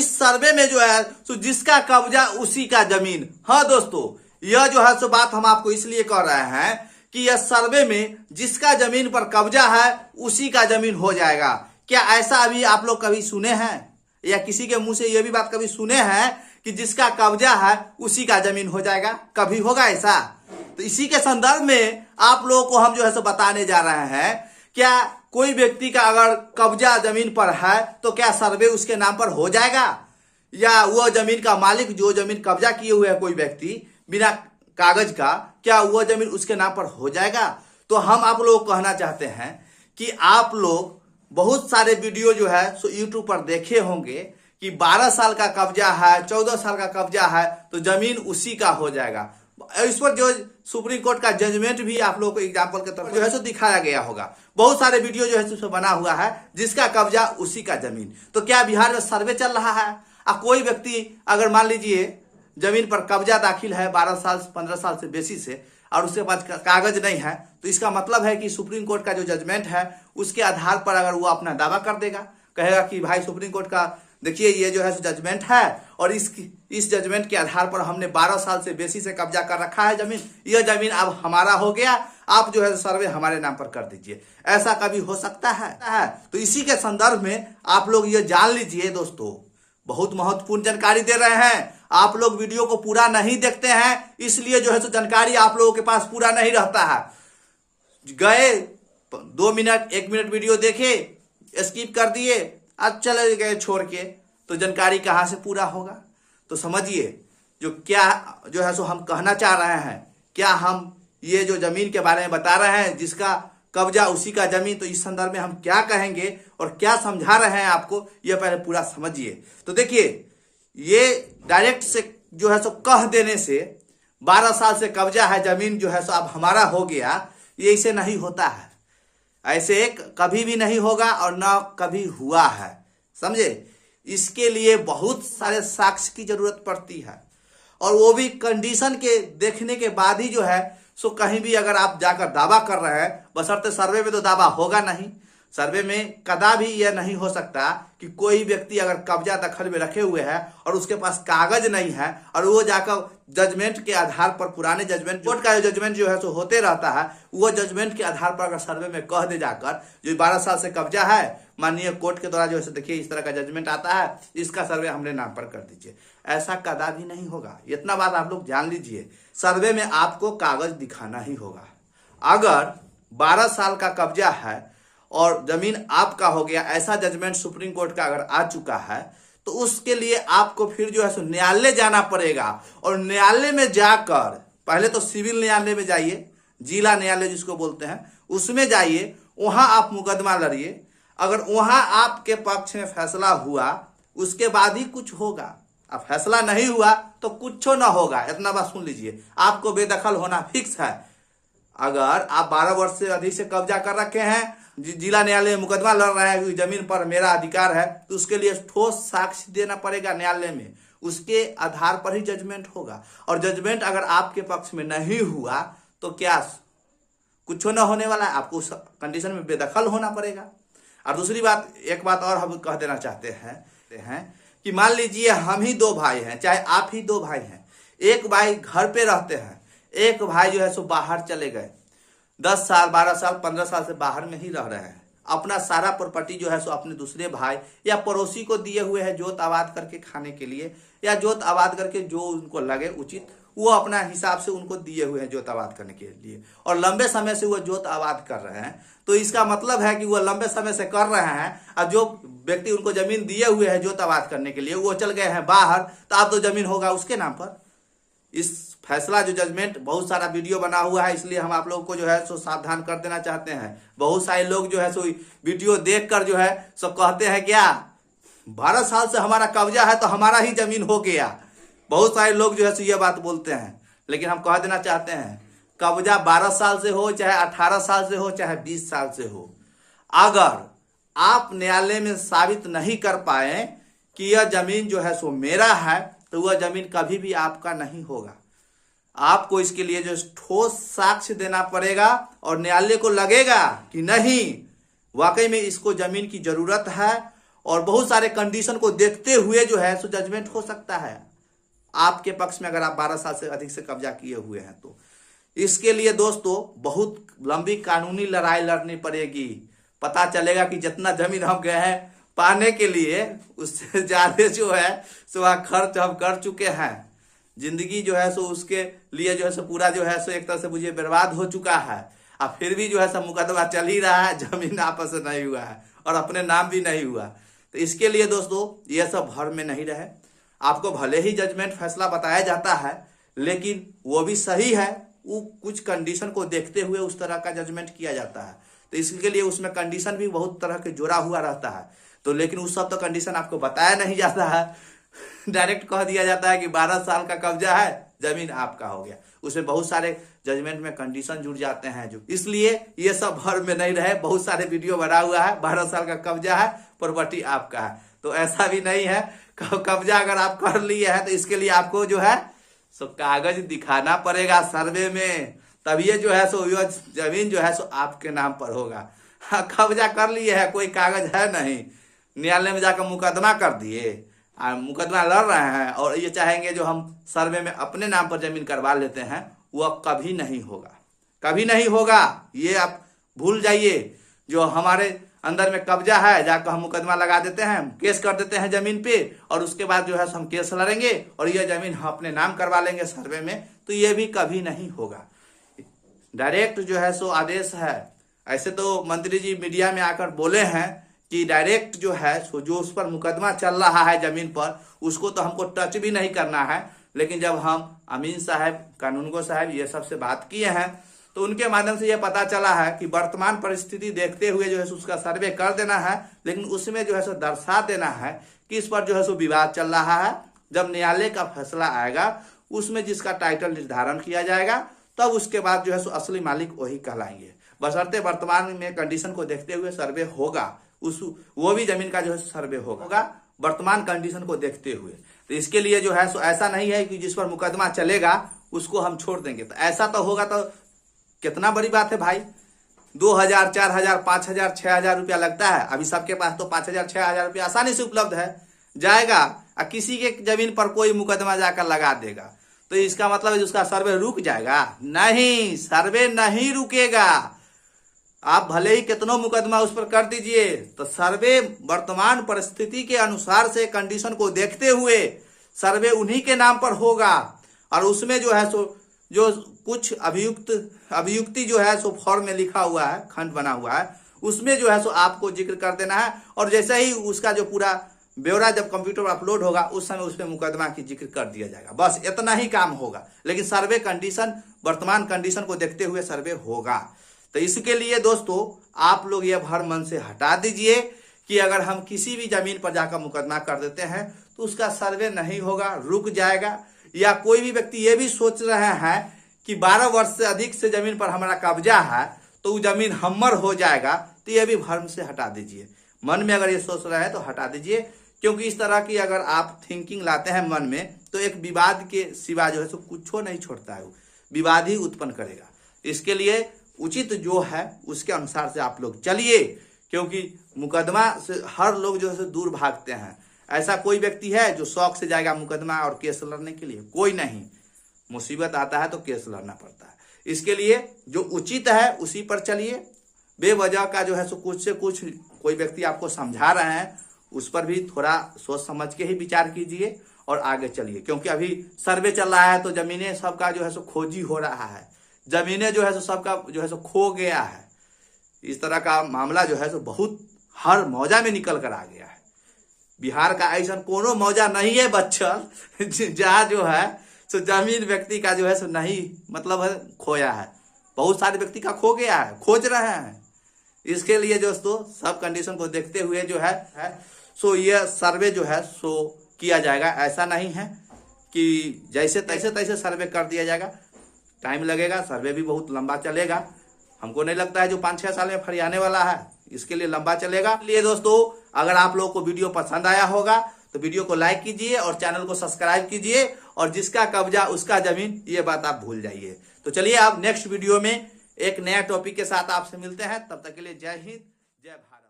इस सर्वे में जो है सो जिसका कब्जा उसी का जमीन। हाँ दोस्तों, यह जो है सो बात हम आपको इसलिए कह रहे हैं कि यह सर्वे में जिसका जमीन पर कब्जा है उसी का जमीन हो जाएगा। क्या ऐसा अभी आप लोग कभी सुने हैं या किसी के मुंह से यह भी बात कभी सुने हैं कि जिसका कब्जा है उसी का जमीन हो जाएगा? कभी होगा ऐसा? तो इसी के संदर्भ में आप लोगों को हम जो है सो बताने जा रहे हैं, क्या कोई व्यक्ति का अगर कब्जा जमीन पर है तो क्या सर्वे उसके नाम पर हो जाएगा, या वह जमीन का मालिक जो जमीन कब्जा किए हुए है कोई व्यक्ति बिना कागज का, क्या वह जमीन उसके नाम पर हो जाएगा? तो हम आप लोग को कहना चाहते हैं कि आप लोग बहुत सारे वीडियो जो है सो यूट्यूब पर देखे होंगे कि 12 साल का कब्जा है, 14 साल का कब्जा है तो जमीन उसी का हो जाएगा। इस पर जो सुप्रीम कोर्ट का जजमेंट भी आप लोगों को एग्जाम्पल के तौर पर जो है सो दिखाया गया होगा। बहुत सारे वीडियो जो है सो बना हुआ है, जिसका कब्जा उसी का जमीन। तो क्या बिहार में सर्वे चल रहा है? कोई व्यक्ति अगर मान लीजिए जमीन पर कब्जा दाखिल है 12 साल 15 साल से बेसी से, और उसके पास कागज नहीं है, तो इसका मतलब है कि सुप्रीम कोर्ट का जो जजमेंट है उसके आधार पर अगर वो अपना दावा कर देगा, कहेगा कि भाई सुप्रीम कोर्ट का देखिए ये जो है जजमेंट है और इस जजमेंट के आधार पर हमने 12 साल से बेसी से कब्जा कर रखा है जमीन, यह जमीन अब हमारा हो गया, आप जो है सर्वे हमारे नाम पर कर दीजिए। ऐसा कभी हो सकता है? तो इसी के संदर्भ में आप लोग ये जान लीजिए दोस्तों, बहुत महत्वपूर्ण जानकारी दे रहे हैं। आप लोग वीडियो को पूरा नहीं देखते हैं, इसलिए जो है सो जानकारी आप लोगों के पास पूरा नहीं रहता है। गए 2 मिनट 1 मिनट वीडियो देखे, स्किप कर दिए, अब चले गए छोड़ के, तो जानकारी कहां से पूरा होगा? तो समझिए जो क्या जो है सो हम कहना चाह रहे हैं, क्या हम ये जो जमीन के बारे में बता रहे हैं जिसका कब्जा उसी का जमीन, तो इस संदर्भ में हम क्या कहेंगे और क्या समझा रहे हैं आपको, यह पहले पूरा समझिए। तो देखिए, ये डायरेक्ट से जो है सो कह देने से 12 साल से कब्जा है जमीन जो है सो अब हमारा हो गया, ये इसे नहीं होता है। ऐसे कभी भी नहीं होगा और ना कभी हुआ है, समझे? इसके लिए बहुत सारे साक्ष्य की जरूरत पड़ती है, और वो भी कंडीशन के देखने के बाद ही जो है सो कहीं भी अगर आप जाकर दावा कर रहे हैं, बशर्ते सर्वे में तो दावा होगा नहीं। सर्वे में कदा भी यह नहीं हो सकता कि कोई व्यक्ति अगर कब्जा दखल में रखे हुए है और उसके पास कागज नहीं है और वो जाकर जजमेंट के आधार पर, पुराने जजमेंट कोर्ट का जजमेंट जो है सो होते रहता है, वो जजमेंट के आधार पर अगर सर्वे में कह दे जाकर जो 12 साल से कब्जा है, माननीय कोर्ट के द्वारा जो है देखिए इस तरह का जजमेंट आता है, इसका सर्वे हमने नाम पर कर दीजिए, ऐसा कदा भी नहीं होगा। इतना बात आप लोग जान लीजिए, सर्वे में आपको कागज दिखाना ही होगा। अगर 12 साल का कब्जा है और जमीन आपका हो गया, ऐसा जजमेंट सुप्रीम कोर्ट का अगर आ चुका है, तो उसके लिए आपको फिर जो है सो न्यायालय जाना पड़ेगा। और न्यायालय में जाकर पहले तो सिविल न्यायालय में जाइए, जिला न्यायालय जिसको बोलते हैं, उसमें जाइए, वहां आप मुकदमा लड़िए। अगर वहां आपके पक्ष में फैसला हुआ, उसके बाद ही कुछ होगा। अब फैसला नहीं हुआ तो कुछ ना होगा, इतना बात सुन लीजिए, आपको बेदखल होना फिक्स है। अगर आप 12 वर्ष से अधिक से कब्जा कर रखे हैं, जिला न्यायालय में मुकदमा लड़ रहे हैं कि जमीन पर मेरा अधिकार है, तो उसके लिए ठोस साक्ष्य देना पड़ेगा न्यायालय में, उसके आधार पर ही जजमेंट होगा। और जजमेंट अगर आपके पक्ष में नहीं हुआ तो क्या कुछ ना होने वाला है, आपको उस कंडीशन में बेदखल होना पड़ेगा। और दूसरी बात, एक बात और हम कह देना चाहते हैं कि मान लीजिए हम ही 2 भाई हैं, चाहे आप ही 2 भाई हैं, एक भाई घर पे रहते हैं, एक भाई जो है सो बाहर चले गए, 10 साल 12 साल 15 साल से बाहर में ही रह रहे हैं, अपना सारा प्रॉपर्टी जो है सो अपने दूसरे भाई या पड़ोसी को दिए हुए है जोत आबाद करके खाने के लिए, या जोत आबाद करके जो उनको लगे उचित वो अपना हिसाब से उनको दिए हुए हैं जोत आबाद करने के लिए, और लंबे समय से वो जोत आबाद कर रहे हैं। तो इसका मतलब है कि वो लंबे समय से कर रहे हैं, और जो व्यक्ति उनको जमीन दिए हुए है जोत आबाद करने के लिए वो चल गए हैं बाहर, तो अब तो जमीन होगा उसके नाम पर। इस फैसला जो जजमेंट, बहुत सारा वीडियो बना हुआ है, इसलिए हम आप लोगों को जो है सो सावधान कर देना चाहते हैं। बहुत सारे लोग जो है सो वीडियो देखकर जो है सो कहते हैं क्या 12 साल से हमारा कब्जा है तो हमारा ही जमीन हो गया। बहुत सारे लोग जो है सो ये बात बोलते हैं, लेकिन हम कह देना चाहते हैं कब्जा 12 साल से हो, चाहे 18 साल से हो, चाहे 20 साल से हो, अगर आप न्यायालय में साबित नहीं कर पाए कि यह जमीन जो है सो मेरा है, तो वह जमीन कभी भी आपका नहीं होगा। आपको इसके लिए जो ठोस साक्ष्य देना पड़ेगा, और न्यायालय को लगेगा कि नहीं वाकई में इसको जमीन की जरूरत है और बहुत सारे कंडीशन को देखते हुए जो है सो जजमेंट हो सकता है आपके पक्ष में, अगर आप 12 साल से अधिक से कब्जा किए हुए हैं तो। इसके लिए दोस्तों बहुत लंबी कानूनी लड़ाई लड़नी पड़ेगी। पता चलेगा कि जितना जमीन हम गए हैं पाने के लिए उससे ज्यादा जो है सो वह खर्च हम कर चुके हैं। जिंदगी जो है सो उसके लिए जो है सो पूरा जो है सो एक तरह से मुझे बर्बाद हो चुका है। अब फिर भी जो है सो मुकदमा चल ही रहा है, जमीन आपस में नहीं हुआ है और अपने नाम भी नहीं हुआ। तो इसके लिए दोस्तों ये सब भर में नहीं रहे। आपको भले ही जजमेंट फैसला बताया जाता है लेकिन वो भी सही है, वो कुछ कंडीशन को देखते हुए उस तरह का जजमेंट किया जाता है। तो इसके लिए उसमें कंडीशन भी बहुत तरह के जोड़ा हुआ रहता है। तो लेकिन उस सब तो कंडीशन आपको बताया नहीं जाता है, डायरेक्ट कह दिया जाता है कि 12 साल का कब्जा है, जमीन आपका हो गया। उसमें बहुत सारे जजमेंट में कंडीशन जुड़ जाते हैं जो, इसलिए ये सब भर में नहीं रहे। बहुत सारे वीडियो बना हुआ है 12 साल का कब्जा है, प्रॉपर्टी आपका है, तो ऐसा भी नहीं है। कब्जा अगर आप कर लिए हैं तो इसके लिए आपको जो है सो कागज दिखाना पड़ेगा सर्वे में, तब ये जो है सो जमीन जो है सो आपके नाम पर होगा। हाँ, कब्जा कर लिए है, कोई कागज है नहीं, न्यायालय में जाकर मुकदमा कर दिए, मुकदमा लड़ रहे हैं और ये चाहेंगे जो हम सर्वे में अपने नाम पर जमीन करवा लेते हैं, वह कभी नहीं होगा, कभी नहीं होगा। ये आप भूल जाइए। जो हमारे अंदर में कब्जा है जाकर हम मुकदमा लगा देते हैं, केस कर देते हैं जमीन पे, और उसके बाद जो है हम केस लड़ेंगे और ये जमीन हम अपने नाम करवा लेंगे सर्वे में, तो ये भी कभी नहीं होगा। डायरेक्ट जो है सो आदेश है। ऐसे तो मंत्री जी मीडिया में आकर बोले हैं कि डायरेक्ट जो है सो जो उस पर मुकदमा चल रहा है जमीन पर, उसको तो हमको टच भी नहीं करना है। लेकिन जब हम अमीन साहब, कानूनगो साहब ये सबसे बात किए हैं तो उनके माध्यम से यह पता चला है कि वर्तमान परिस्थिति देखते हुए जो है उसका सर्वे कर देना है, लेकिन उसमें जो है सो दर्शा देना है कि इस पर जो है सो विवाद चल रहा है। जब न्यायालय का फैसला आएगा उसमें जिसका टाइटल निर्धारण किया जाएगा, तब उसके बाद जो है सो असली मालिक वही कहलाएंगे। बशर्ते वर्तमान में कंडीशन को देखते हुए सर्वे होगा, वो भी जमीन का जो है सर्वे होगा वर्तमान कंडीशन को देखते हुए। तो इसके लिए जो है सो ऐसा नहीं है कि जिस पर मुकदमा चलेगा उसको हम छोड़ देंगे। तो ऐसा तो होगा तो कितना बड़ी बात है भाई। 2000, 4000, 5000, 6000 रुपया लगता है। अभी सबके पास तो 5000, 6000 रुपया आसानी से उपलब्ध है, जाएगा और किसी के जमीन पर कोई मुकदमा जाकर लगा देगा, तो इसका मतलब है उसका सर्वे रुक जाएगा? नहीं, सर्वे नहीं रुकेगा। आप भले ही कितनों मुकदमा उस पर कर दीजिए, तो सर्वे वर्तमान परिस्थिति के अनुसार से कंडीशन को देखते हुए सर्वे उन्हीं के नाम पर होगा। और उसमें जो है सो जो कुछ अभियुक्ति जो है सो फॉर्म में लिखा हुआ है, खंड बना हुआ है, उसमें जो है सो आपको जिक्र कर देना है। और जैसे ही उसका जो पूरा ब्यौरा जब कंप्यूटर पर अपलोड होगा उस समय उसमें मुकदमा की जिक्र कर दिया जाएगा। बस इतना ही काम होगा। लेकिन सर्वे कंडीशन, वर्तमान कंडीशन को देखते हुए सर्वे होगा। तो इसके लिए दोस्तों आप लोग ये भर मन से हटा दीजिए कि अगर हम किसी भी जमीन पर जाकर मुकदमा कर देते हैं तो उसका सर्वे नहीं होगा, रुक जाएगा। या कोई भी व्यक्ति ये भी सोच रहे हैं कि 12 वर्ष से अधिक से जमीन पर हमारा कब्जा है तो वो जमीन हमर हो जाएगा, तो ये भी भ्रम से हटा दीजिए। मन में अगर ये सोच रहे हैं तो हटा दीजिए, क्योंकि इस तरह की अगर आप थिंकिंग लाते हैं मन में तो एक विवाद के सिवा जो है सो कुछ नहीं छोड़ता है, वो विवाद ही उत्पन्न करेगा। इसके लिए उचित जो है उसके अनुसार से आप लोग चलिए, क्योंकि मुकदमा से हर लोग जो है दूर भागते हैं। ऐसा कोई व्यक्ति है जो शौक से जाएगा मुकदमा और केस लड़ने के लिए? कोई नहीं। मुसीबत आता है तो केस लड़ना पड़ता है। इसके लिए जो उचित है उसी पर चलिए। बेवजह का जो है सो कुछ से कुछ कोई व्यक्ति आपको समझा रहे हैं, उस पर भी थोड़ा सोच समझ के ही विचार कीजिए और आगे चलिए। क्योंकि अभी सर्वे चल रहा है तो जमीनें सबका जो है सो खोजी हो रहा है, जमीनें जो है सो सबका जो है सो खो गया है। इस तरह का मामला जो है सो बहुत हर मौजा में निकल कर आ गया है। बिहार का ऐसा कोनो मौजा नहीं है बच्चल जहाँ जो है सो जमीन व्यक्ति का जो है सो नहीं मतलब है खोया है। बहुत सारे व्यक्ति का खो गया है, खोज रहे हैं। इसके लिए दोस्तों सब कंडीशन को देखते हुए जो है सो ये सर्वे जो है सो किया जाएगा। ऐसा नहीं है कि जैसे तैसे सर्वे कर दिया जाएगा। टाइम लगेगा, सर्वे भी बहुत लंबा चलेगा। हमको नहीं लगता है जो 5-6 साल में फरियाने वाला है, इसके लिए लंबा चलेगा। इसलिए दोस्तों अगर आप लोगों को वीडियो पसंद आया होगा तो वीडियो को लाइक कीजिए और चैनल को सब्सक्राइब कीजिए, और जिसका कब्जा उसका जमीन, ये बात आप भूल जाइए। तो चलिए आप नेक्स्ट वीडियो में एक नया टॉपिक के साथ आपसे मिलते हैं। तब तक के लिए जय हिंद, जय भारत।